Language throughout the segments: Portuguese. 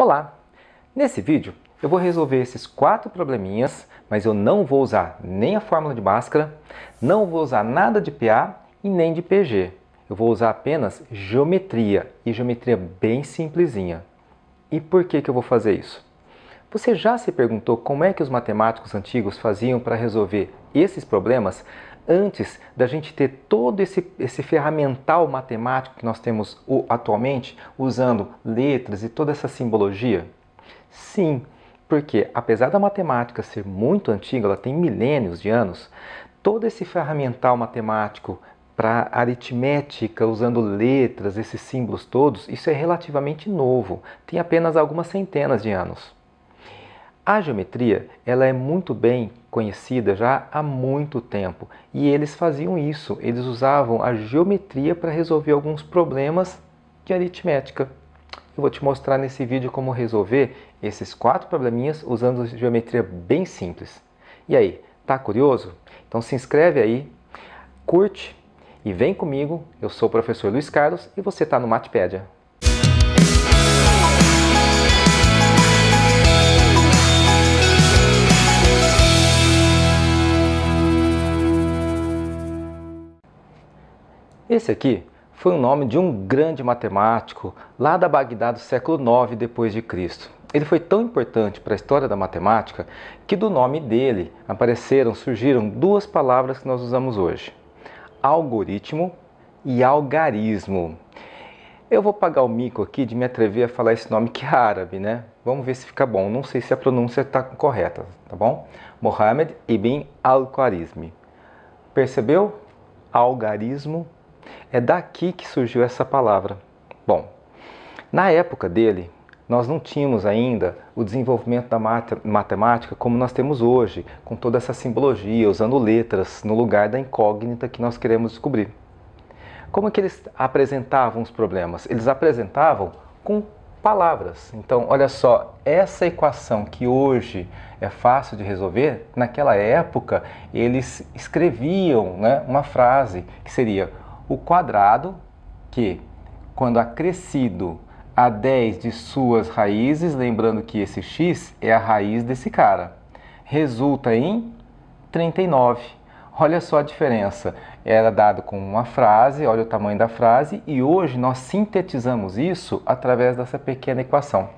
Olá! Nesse vídeo eu vou resolver esses 4 probleminhas, mas eu não vou usar nem a fórmula de Bhaskara, não vou usar nada de PA e nem de PG. Eu vou usar apenas geometria, e geometria bem simplesinha. E por que eu vou fazer isso? Você já se perguntou como é que os matemáticos antigos faziam para resolver esses problemas antes da gente ter todo esse ferramental matemático que nós temos atualmente, usando letras e toda essa simbologia? Sim, porque apesar da matemática ser muito antiga, ela tem milênios de anos, todo esse ferramental matemático para aritmética, usando letras, esses símbolos todos, isso é relativamente novo, tem apenas algumas centenas de anos. A geometria, ela é muito bem conhecida já há muito tempo e eles faziam isso, eles usavam a geometria para resolver alguns problemas de aritmética. Eu vou te mostrar nesse vídeo como resolver esses 4 probleminhas usando geometria bem simples. E aí, tá curioso? Então se inscreve aí, curte e vem comigo. Eu sou o professor Luiz Carlos e você está no Matpédia. Esse aqui foi o nome de um grande matemático lá da Bagdá do século IX d.C. Ele foi tão importante para a história da matemática que do nome dele surgiram 2 palavras que nós usamos hoje: algoritmo e algarismo. Eu vou pagar o mico aqui de me atrever a falar esse nome que é árabe, né? Vamos ver se fica bom. Não sei se a pronúncia está correta, tá bom? Mohammed ibn al-Khwarizmi. Percebeu? Algarismo. É daqui que surgiu essa palavra. Bom, na época dele, nós não tínhamos ainda o desenvolvimento da matemática como nós temos hoje, com toda essa simbologia, usando letras no lugar da incógnita que nós queremos descobrir. Como é que eles apresentavam os problemas? Eles apresentavam com palavras. Então, olha só, essa equação que hoje é fácil de resolver, naquela época eles escreviam, né, uma frase que seria: o quadrado, que, quando acrescido a 10 de suas raízes, lembrando que esse x é a raiz desse cara, resulta em 39. Olha só a diferença. Era dado com uma frase, olha o tamanho da frase, e hoje nós sintetizamos isso através dessa pequena equação.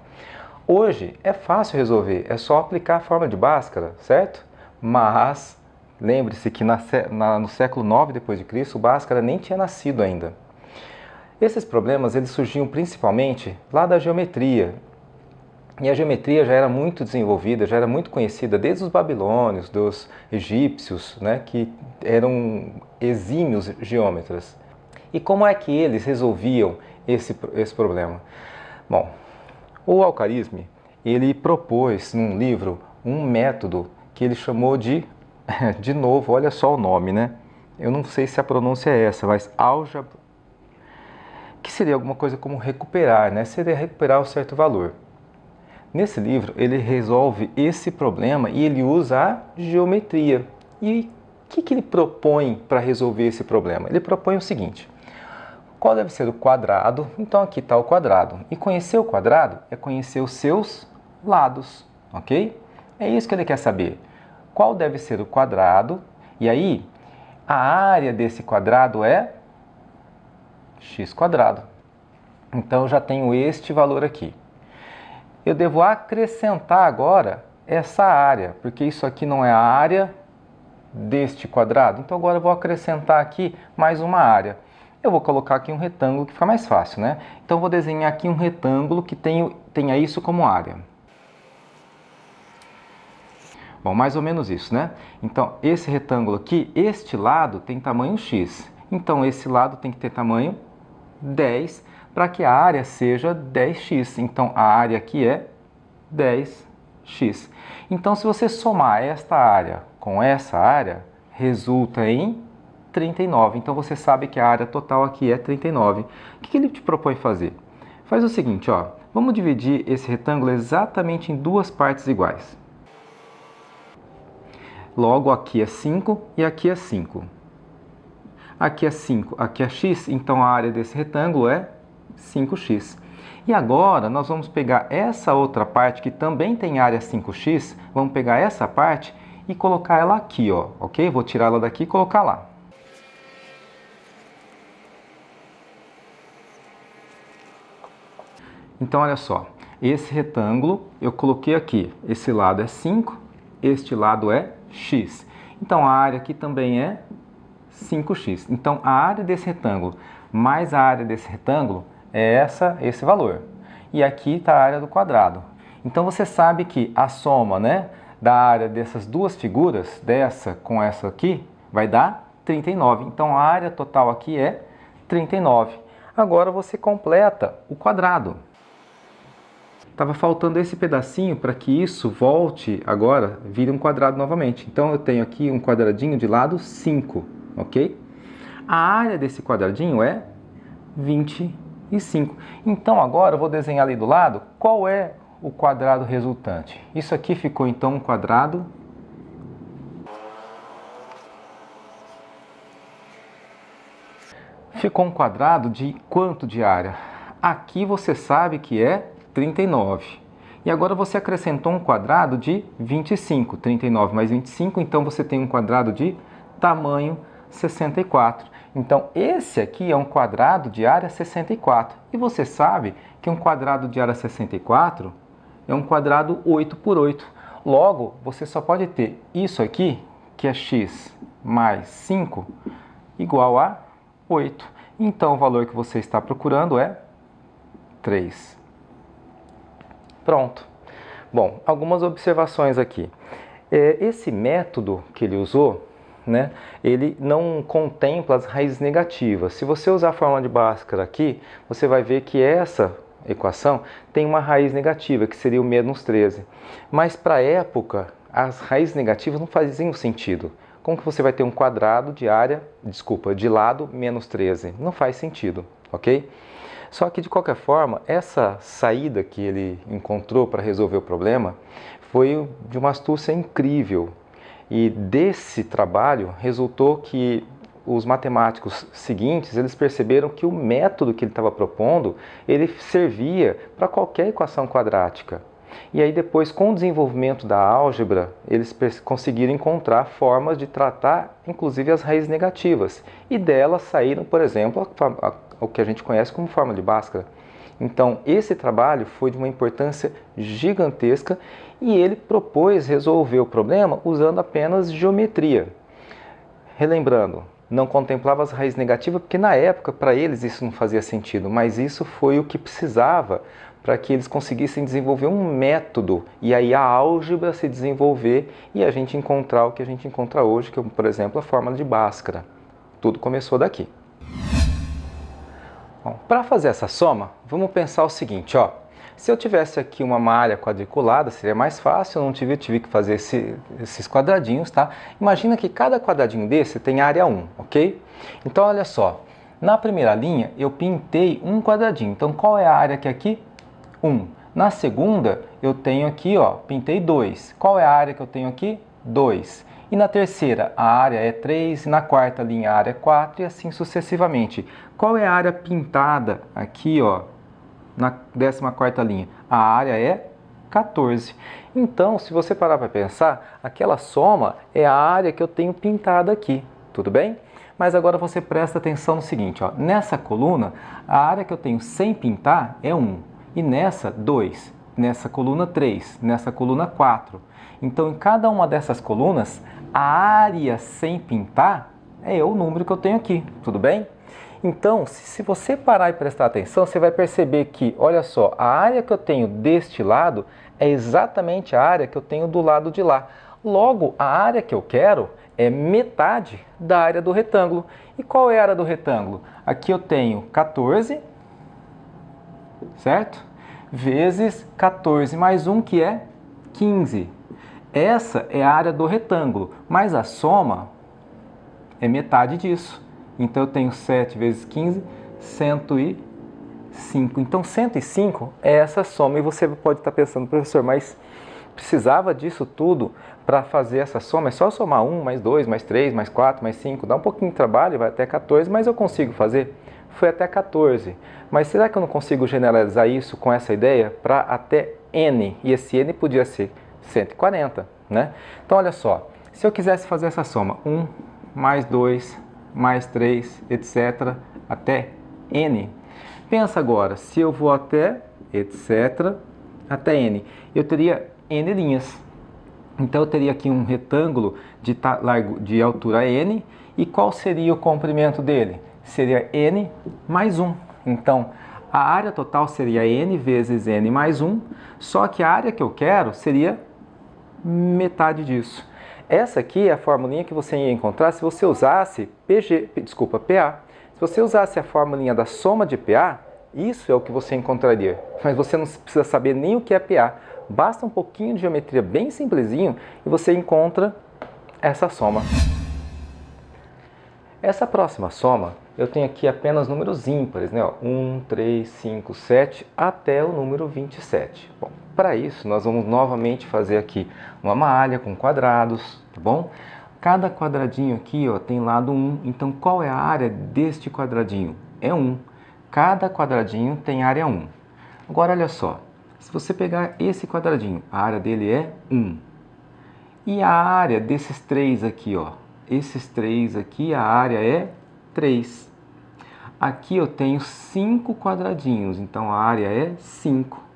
Hoje é fácil resolver, é só aplicar a fórmula de Bhaskara, certo? Mas lembre-se que no século IX d.C. o Bhaskara nem tinha nascido ainda. Esses problemas eles surgiam principalmente lá da geometria. E a geometria já era muito desenvolvida, já era muito conhecida desde os babilônios, dos egípcios, né, que eram exímios geômetras. E como é que eles resolviam esse problema? Bom, o Al-Khwarizmi, ele propôs num livro um método que ele chamou de novo, olha só o nome, né? Eu não sei se a pronúncia é essa, mas álgebra, que seria alguma coisa como recuperar, né? Seria recuperar um certo valor. Nesse livro, ele resolve esse problema e ele usa a geometria. E o que ele propõe para resolver esse problema? Ele propõe o seguinte: qual deve ser o quadrado? Então aqui está o quadrado. E conhecer o quadrado é conhecer os seus lados, ok? É isso que ele quer saber. Qual deve ser o quadrado? E aí, a área desse quadrado é x². Então eu já tenho este valor aqui. Eu devo acrescentar agora essa área, porque isso aqui não é a área deste quadrado. Então agora eu vou acrescentar aqui mais uma área. Eu vou colocar aqui um retângulo que fica mais fácil, né? Então eu vou desenhar aqui um retângulo que tenha isso como área. Bom, mais ou menos isso, né? Então esse retângulo aqui, este lado tem tamanho x. Então esse lado tem que ter tamanho 10 para que a área seja 10x. Então a área aqui é 10x. Então se você somar esta área com essa área, resulta em 39. Então você sabe que a área total aqui é 39. O que ele te propõe fazer? Faz o seguinte, ó, vamos dividir esse retângulo exatamente em 2 partes iguais. Logo aqui é 5 e aqui é 5. Aqui é 5, aqui é x, então a área desse retângulo é 5x. E agora nós vamos pegar essa outra parte que também tem área 5x, vamos pegar essa parte e colocar ela aqui, ó, ok? Vou tirar ela daqui e colocar lá. Então olha só, esse retângulo eu coloquei aqui, esse lado é 5, este lado é x. Então a área aqui também é 5x. Então a área desse retângulo mais a área desse retângulo é esse valor. E aqui está a área do quadrado. Então você sabe que a soma, né, da área dessas duas figuras, dessa com essa aqui, vai dar 39. Então a área total aqui é 39. Agora você completa o quadrado. Estava faltando esse pedacinho para que isso volte agora, vire um quadrado novamente. Então eu tenho aqui um quadradinho de lado 5, ok? A área desse quadradinho é 25. Então agora eu vou desenhar ali do lado qual é o quadrado resultante. Isso aqui ficou então um quadrado de quanto de área? Aqui você sabe que é 39. E agora você acrescentou um quadrado de 25. 39 mais 25, então você tem um quadrado de tamanho 64. Então esse aqui é um quadrado de área 64. E você sabe que um quadrado de área 64 é um quadrado 8 por 8. Logo, você só pode ter isso aqui, que é x mais 5, igual a 8. Então o valor que você está procurando é 3. Pronto. Bom, algumas observações aqui. Esse método que ele usou, né, ele não contempla as raízes negativas. Se você usar a fórmula de Bhaskara aqui, você vai ver que essa equação tem uma raiz negativa, que seria o menos 13. Mas para a época, as raízes negativas não faziam sentido. Como que você vai ter um quadrado de lado menos 13? Não faz sentido, ok? Só que, de qualquer forma, essa saída que ele encontrou para resolver o problema foi de uma astúcia incrível. E desse trabalho resultou que os matemáticos seguintes, eles perceberam que o método que ele estava propondo, ele servia para qualquer equação quadrática. E aí depois, com o desenvolvimento da álgebra, eles conseguiram encontrar formas de tratar, inclusive, as raízes negativas. E delas saíram, por exemplo, o que a gente conhece como fórmula de Bhaskara. Então, esse trabalho foi de uma importância gigantesca e ele propôs resolver o problema usando apenas geometria. Relembrando, não contemplava as raízes negativas porque na época, para eles, isso não fazia sentido, mas isso foi o que precisava para que eles conseguissem desenvolver um método e aí a álgebra se desenvolver e a gente encontrar o que a gente encontra hoje, que é, por exemplo, a fórmula de Bhaskara. Tudo começou daqui. Para fazer essa soma, vamos pensar o seguinte, ó. Se eu tivesse aqui uma malha quadriculada, seria mais fácil, eu não tive que fazer esses quadradinhos, tá? Imagina que cada quadradinho desse tem área 1, ok? Então, olha só, na primeira linha eu pintei um quadradinho, então qual é a área que é aqui? 1. Na segunda, eu tenho aqui, ó, pintei 2. Qual é a área que eu tenho aqui? 2. E na terceira, a área é 3, e na quarta linha a área é 4, e assim sucessivamente. Qual é a área pintada aqui, ó, na 14ª linha? A área é 14. Então, se você parar para pensar, aquela soma é a área que eu tenho pintada aqui, tudo bem? Mas agora você presta atenção no seguinte, ó, nessa coluna, a área que eu tenho sem pintar é 1, e nessa 2, nessa coluna 3, nessa coluna 4. Então, em cada uma dessas colunas, a área sem pintar é o número que eu tenho aqui, tudo bem? Então, se você parar e prestar atenção, você vai perceber que, olha só, a área que eu tenho deste lado é exatamente a área que eu tenho do lado de lá. Logo, a área que eu quero é metade da área do retângulo. E qual é a área do retângulo? Aqui eu tenho 14, certo? Vezes 14 mais 1, que é 15. Essa é a área do retângulo, mas a soma é metade disso. Então eu tenho 7 vezes 15, 105. Então 105 é essa soma. E você pode estar pensando, professor, mas precisava disso tudo para fazer essa soma? É só somar 1, mais 2, mais 3, mais 4, mais 5. Dá um pouquinho de trabalho, vai até 14, mas eu consigo fazer? foi até 14. Mas será que eu não consigo generalizar isso com essa ideia para até n? E esse n podia ser 140, né? Então, olha só. Se eu quisesse fazer essa soma, 1 mais 2 mais 3, etc., até n. Pensa agora, se eu vou até, etc., até n, eu teria n linhas. Então eu teria aqui um retângulo de altura n, e qual seria o comprimento dele? Seria n mais 1. Então a área total seria n vezes n mais 1, só que a área que eu quero seria metade disso. Essa aqui é a formulinha que você ia encontrar se você usasse PA. Se você usasse a formulinha da soma de PA, isso é o que você encontraria. Mas você não precisa saber nem o que é PA. Basta um pouquinho de geometria bem simplesinho e você encontra essa soma. Essa próxima soma, eu tenho aqui apenas números ímpares, né? 1, 3, 5, 7, até o número 27. Bom, para isso, nós vamos novamente fazer aqui uma malha com quadrados, tá bom? Cada quadradinho aqui, ó, tem lado 1, então qual é a área deste quadradinho? É 1. Cada quadradinho tem área 1. Agora, olha só, se você pegar esse quadradinho, a área dele é 1. E a área desses três aqui, ó, esses três aqui, a área é 3. Aqui eu tenho 5 quadradinhos, então a área é 5.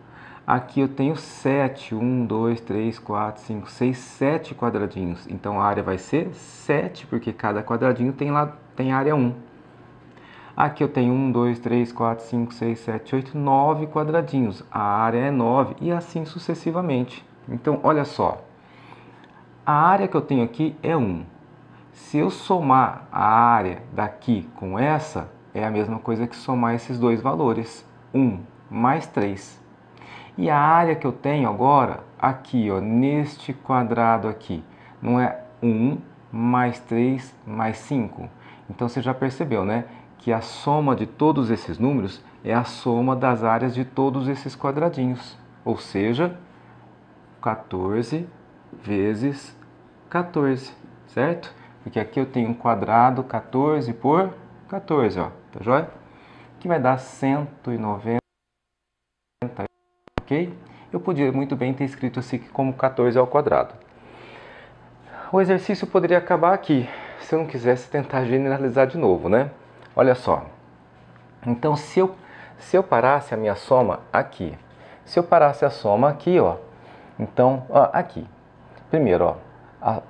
Aqui eu tenho 7, 1, 2, 3, 4, 5, 6, 7 quadradinhos. Então a área vai ser 7, porque cada quadradinho tem área 1. Aqui eu tenho 1, 2, 3, 4, 5, 6, 7, 8, 9 quadradinhos. A área é 9 e assim sucessivamente. Então, olha só. A área que eu tenho aqui é 1. Se eu somar a área daqui com essa, é a mesma coisa que somar esses dois valores. 1 mais 3. E a área que eu tenho agora, aqui, ó, neste quadrado aqui, não é 1 mais 3 mais 5? Então você já percebeu, né? Que a soma de todos esses números é a soma das áreas de todos esses quadradinhos. Ou seja, 14 vezes 14, certo? Porque aqui eu tenho um quadrado 14 por 14, ó, tá joia? Que vai dar 190, ok? Eu podia muito bem ter escrito assim como 14 ao quadrado. O exercício poderia acabar aqui, se eu não quisesse tentar generalizar de novo, né? Olha só. Então, se eu parasse a minha soma aqui, se eu parasse a soma aqui, ó, então, ó, aqui. Primeiro, ó,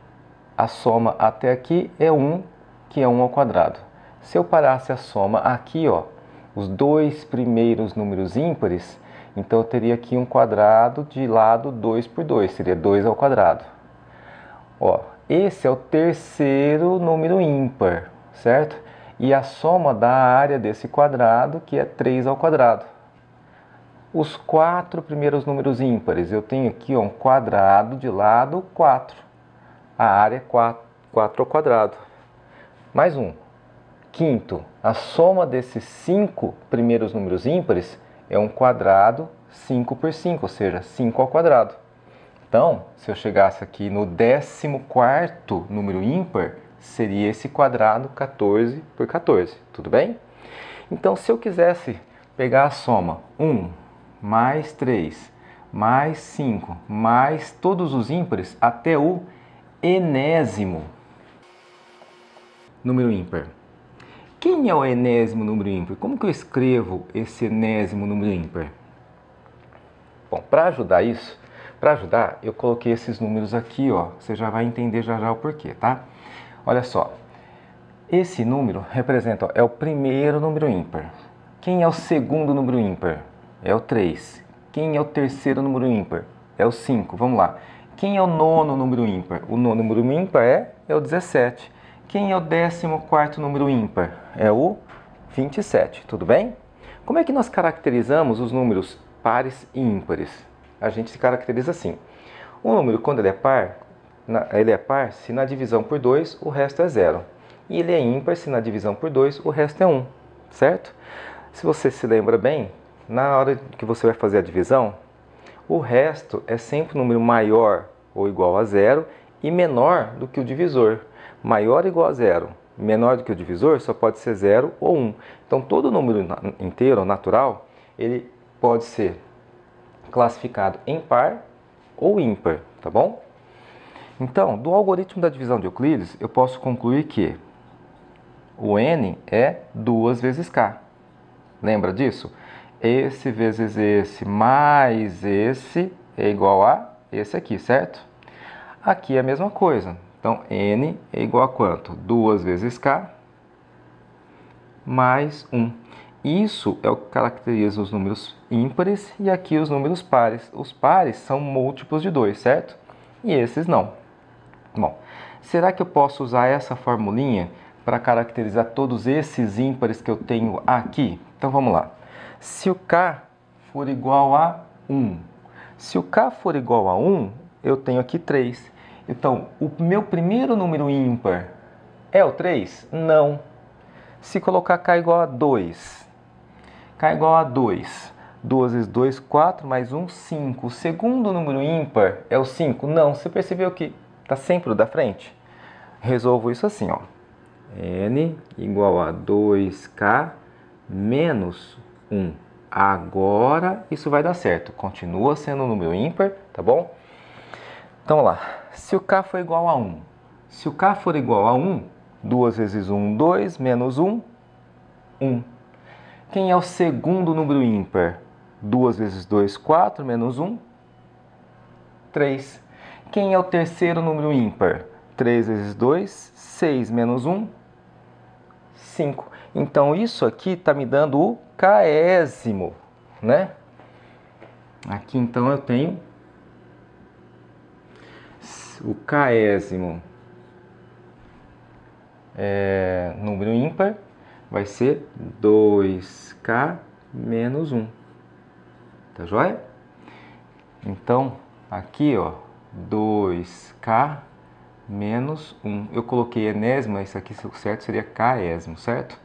a soma até aqui é 1, que é 1 ao quadrado. Se eu parasse a soma aqui, ó, os dois primeiros números ímpares, então eu teria aqui um quadrado de lado 2 por 2, seria 2 ao quadrado. Ó, esse é o terceiro número ímpar, certo? E a soma da área desse quadrado, que é 3 ao quadrado. Os quatro primeiros números ímpares, eu tenho aqui ó, um quadrado de lado 4. A área é 4 ao quadrado. Mais um. Quinto, a soma desses 5 primeiros números ímpares é um quadrado 5 por 5, ou seja, 5 ao quadrado. Então, se eu chegasse aqui no 14º número ímpar, seria esse quadrado 14 por 14, tudo bem? Então, se eu quisesse pegar a soma 1 mais 3 mais 5 mais todos os ímpares até o enésimo número ímpar. Quem é o enésimo número ímpar? Como que eu escrevo esse enésimo número ímpar? Bom, para ajudar, eu coloquei esses números aqui, ó. Você já vai entender já já o porquê, tá? Olha só. Esse número representa, ó, é o primeiro número ímpar. Quem é o segundo número ímpar? É o 3. Quem é o terceiro número ímpar? É o 5. Vamos lá. Quem é o nono número ímpar? O nono número ímpar é o 17. Quem é o 14º número ímpar? É o 27, tudo bem? Como é que nós caracterizamos os números pares e ímpares? A gente se caracteriza assim. O número, quando ele é par se na divisão por 2 o resto é 0. E ele é ímpar se na divisão por 2 o resto é 1, certo? Se você se lembra bem, na hora que você vai fazer a divisão, o resto é sempre um número maior ou igual a 0 e menor do que o divisor. Maior ou igual a 0 menor do que o divisor só pode ser 0 ou 1. Então, todo número inteiro, natural, ele pode ser classificado em par ou ímpar, tá bom? Então, do algoritmo da divisão de Euclides, eu posso concluir que o n é 2 vezes k. Lembra disso? Esse vezes esse mais esse é igual a esse aqui, certo? Aqui é a mesma coisa. Então, n é igual a quanto? 2 vezes k mais 1. Isso é o que caracteriza os números ímpares e aqui os números pares. Os pares são múltiplos de 2, certo? E esses não. Bom, será que eu posso usar essa formulinha para caracterizar todos esses ímpares que eu tenho aqui? Então vamos lá. Se o k for igual a 1, se o k for igual a 1, eu tenho aqui 3. Então, o meu primeiro número ímpar é o 3? Não. Se colocar k igual a 2, k igual a 2, 2 vezes 2, 4, mais 1, 5. O segundo número ímpar é o 5? Não. Você percebeu que está sempre o da frente? Resolvo isso assim, ó. N igual a 2k menos 1. Agora isso vai dar certo. Continua sendo um número ímpar, tá bom? Então, vamos lá. Se o k for igual a 1, se o k for igual a 1, 2 vezes 1, 2, menos 1, 1. Quem é o segundo número ímpar? 2 vezes 2, 4, menos 1, 3. Quem é o terceiro número ímpar? 3 vezes 2, 6, menos 1, 5. Então, isso aqui está me dando o késimo, né? Aqui, então, eu tenho o késimo número ímpar, vai ser 2k menos 1. Tá joia? Então, aqui, ó, 2k menos 1. Eu coloquei enésimo, isso aqui certo seria késimo, certo?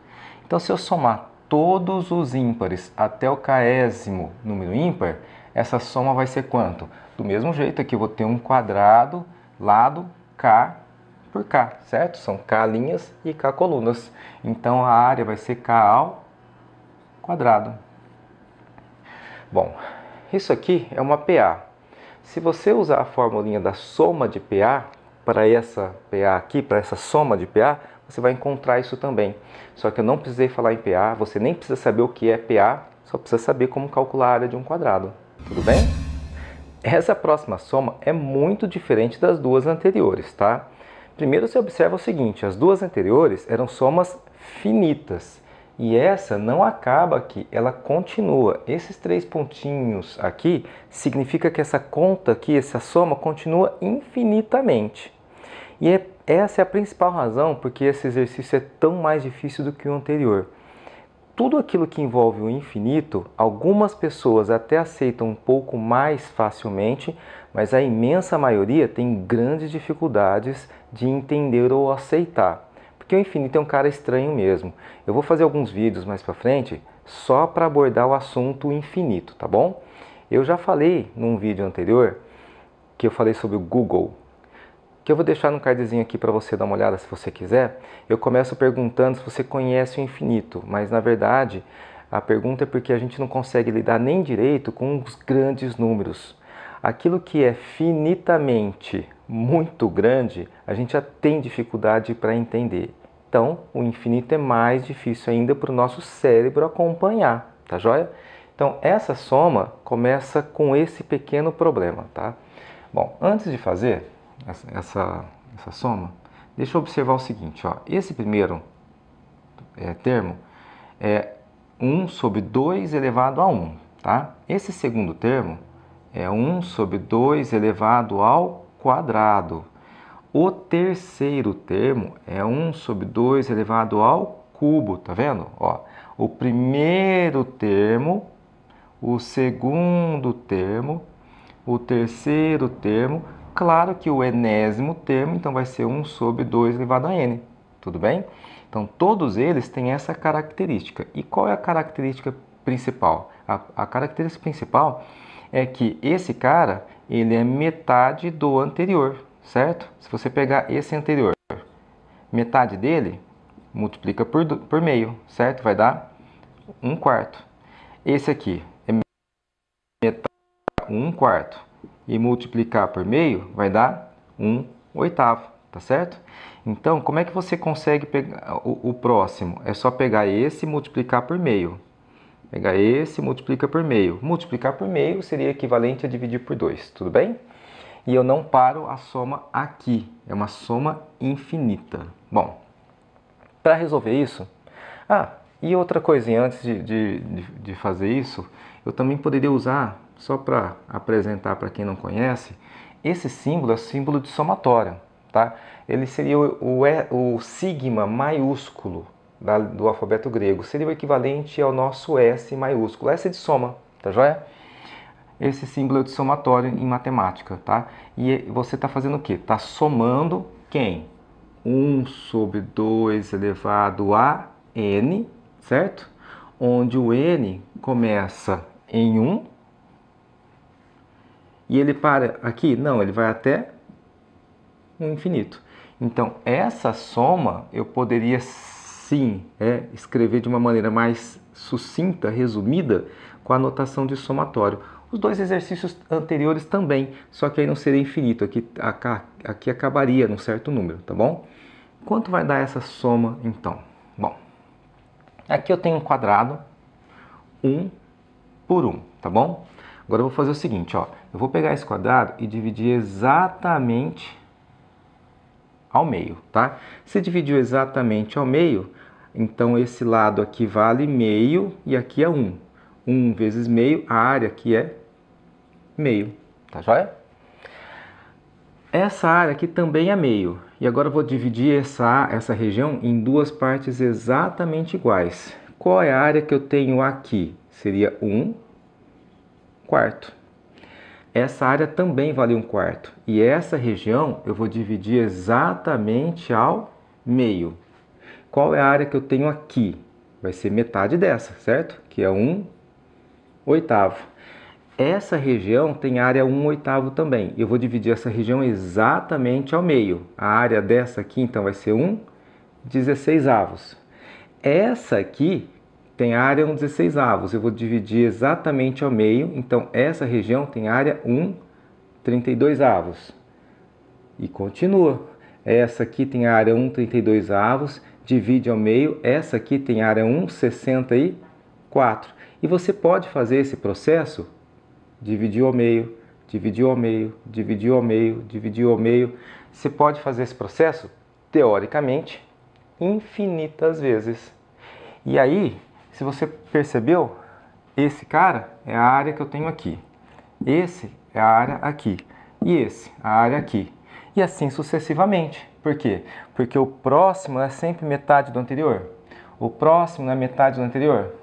Então, se eu somar todos os ímpares até o késimo número ímpar, essa soma vai ser quanto? Do mesmo jeito, aqui eu vou ter um quadrado, lado k por k, certo? São k linhas e k colunas. Então, a área vai ser k ao quadrado. Bom, isso aqui é uma PA. Se você usar a formulinha da soma de PA, para essa PA aqui, para essa soma de PA, você vai encontrar isso também. Só que eu não precisei falar em PA, você nem precisa saber o que é PA, só precisa saber como calcular a área de um quadrado. Tudo bem? Essa próxima soma é muito diferente das duas anteriores, tá? Primeiro você observa o seguinte, as duas anteriores eram somas finitas. E essa não acaba aqui, ela continua. Esses 3 pontinhos aqui significa que essa conta aqui, essa soma, continua infinitamente. E essa é a principal razão porque esse exercício é tão mais difícil do que o anterior. Tudo aquilo que envolve o infinito, algumas pessoas até aceitam um pouco mais facilmente, mas a imensa maioria tem grandes dificuldades de entender ou aceitar. Porque o infinito é um cara estranho mesmo. Eu vou fazer alguns vídeos mais pra frente só para abordar o assunto infinito, tá bom? Eu já falei num vídeo anterior que eu falei sobre o Google, que eu vou deixar no cardzinho aqui para você dar uma olhada se você quiser. Eu começo perguntando se você conhece o infinito, mas na verdade a pergunta é porque a gente não consegue lidar nem direito com os grandes números. Aquilo que é finitamente muito grande, a gente já tem dificuldade para entender. Então, o infinito é mais difícil ainda para o nosso cérebro acompanhar, tá joia? Então, essa soma começa com esse pequeno problema, tá? Bom, antes de fazer essa soma, deixa eu observar o seguinte, ó. Esse primeiro termo é 1 sobre 2 elevado a 1, tá? Esse segundo termo é 1 sobre 2 elevado ao quadrado. O terceiro termo é 1 sobre 2 elevado ao cubo, tá vendo? Ó, o primeiro termo, o segundo termo, o terceiro termo, claro que o enésimo termo, então vai ser 1 sobre 2 elevado a n, tudo bem? Então, todos eles têm essa característica. E qual é a característica principal? A característica principal é que esse cara, ele é metade do anterior, certo? Se você pegar esse anterior, metade dele multiplica por meio, certo? Vai dar 1/4. Esse aqui é metade, 1/4. E multiplicar por meio vai dar 1/8, tá certo? Então, como é que você consegue pegar o próximo? É só pegar esse e multiplicar por meio. Pegar esse e multiplica por meio. Multiplicar por meio seria equivalente a dividir por 2, tudo bem? E eu não paro a soma aqui, é uma soma infinita. Bom, para resolver isso... e outra coisinha, antes de fazer isso, eu também poderia usar, só para apresentar para quem não conhece, esse símbolo é o símbolo de somatória, tá? Ele seria o sigma maiúsculo do alfabeto grego, seria o equivalente ao nosso S maiúsculo, S de soma, tá joia? Esse símbolo é de somatório em matemática, tá? E você está fazendo o quê? Está somando quem? 1 sobre 2 elevado a n, certo? Onde o n começa em 1 e ele para aqui? Não, ele vai até o infinito. Então, essa soma eu poderia sim escrever de uma maneira mais sucinta, resumida, com a notação de somatório. Os dois exercícios anteriores também, só que aí não seria infinito, aqui acabaria num certo número, tá bom? Quanto vai dar essa soma, então? Bom, aqui eu tenho um quadrado, 1 por 1, tá bom? Agora eu vou fazer o seguinte, ó, eu vou pegar esse quadrado e dividir exatamente ao meio, tá? Se dividiu exatamente ao meio, então esse lado aqui vale meio e aqui é 1. 1 vezes meio, a área aqui é meio, tá joia? Essa área aqui também é meio. E agora eu vou dividir essa região em duas partes exatamente iguais. Qual é a área que eu tenho aqui? Seria 1/4. Essa área também vale 1/4. E essa região eu vou dividir exatamente ao meio. Qual é a área que eu tenho aqui? Vai ser metade dessa, certo? Que é 1/8. Essa região tem área 1/8 também. Eu vou dividir essa região exatamente ao meio. A área dessa aqui, então, vai ser 1/16. Essa aqui tem área 1/16. Eu vou dividir exatamente ao meio. Então, essa região tem área 1/32. E continua. Essa aqui tem área 1/32. Divide ao meio. Essa aqui tem área 1/64. E você pode fazer esse processo... dividiu ao meio, dividiu ao meio, dividiu ao meio, dividiu ao meio. Você pode fazer esse processo, teoricamente, infinitas vezes. E aí, se você percebeu, esse cara é a área que eu tenho aqui. Esse é a área aqui. E esse, a área aqui. E assim sucessivamente. Por quê? Porque o próximo é sempre metade do anterior. O próximo não é metade do anterior.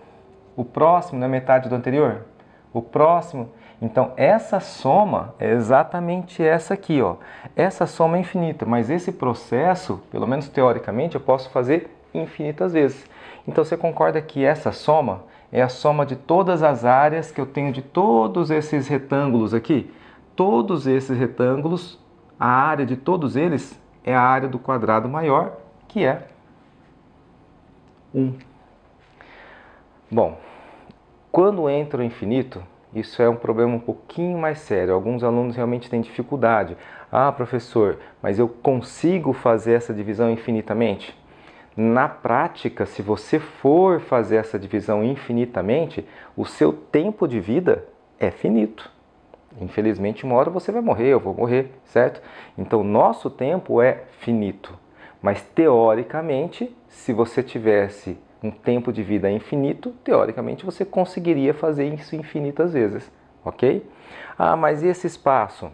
O próximo não é metade do anterior. O próximo... Então, essa soma é exatamente essa aqui, ó. Essa soma é infinita, mas esse processo, pelo menos teoricamente, eu posso fazer infinitas vezes. Então, você concorda que essa soma é a soma de todas as áreas que eu tenho de todos esses retângulos aqui? Todos esses retângulos, a área de todos eles é a área do quadrado maior, que é 1. Bom, quando entra o infinito... isso é um problema um pouquinho mais sério. Alguns alunos realmente têm dificuldade. Ah, professor, mas eu consigo fazer essa divisão infinitamente? Na prática, se você for fazer essa divisão infinitamente, o seu tempo de vida é finito. Infelizmente, uma hora você vai morrer, eu vou morrer, certo? Então, nosso tempo é finito. Mas, teoricamente, se você tivesse um tempo de vida infinito, teoricamente você conseguiria fazer isso infinitas vezes, ok? Ah, mas e esse espaço?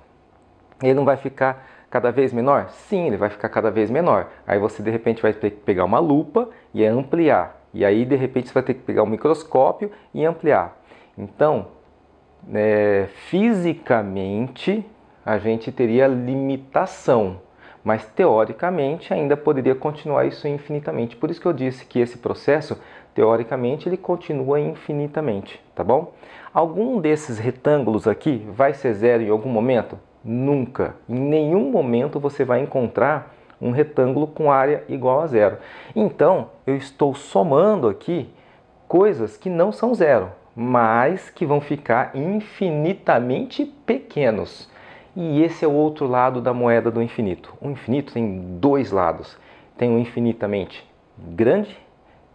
Ele não vai ficar cada vez menor? Sim, ele vai ficar cada vez menor. Aí você de repente vai ter que pegar uma lupa e ampliar. E aí de repente você vai ter que pegar um microscópio e ampliar. Então, fisicamente a gente teria limitação. Mas, teoricamente, ainda poderia continuar isso infinitamente. Por isso que eu disse que esse processo, teoricamente, ele continua infinitamente, tá bom? Algum desses retângulos aqui vai ser zero em algum momento? Nunca. Em nenhum momento você vai encontrar um retângulo com área igual a zero. Então, eu estou somando aqui coisas que não são zero, mas que vão ficar infinitamente pequenos. E esse é o outro lado da moeda do infinito. O infinito tem dois lados. Tem o infinitamente grande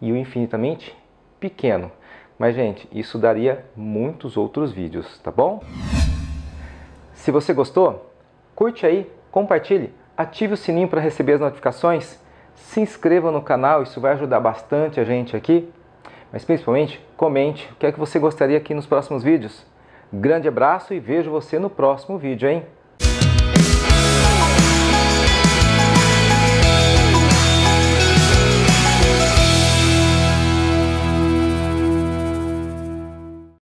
e o infinitamente pequeno. Mas, gente, isso daria muitos outros vídeos, tá bom? Se você gostou, curte aí, compartilhe, ative o sininho para receber as notificações, se inscreva no canal, isso vai ajudar bastante a gente aqui. Mas principalmente, comente o que é que você gostaria aqui nos próximos vídeos. Grande abraço e vejo você no próximo vídeo, hein?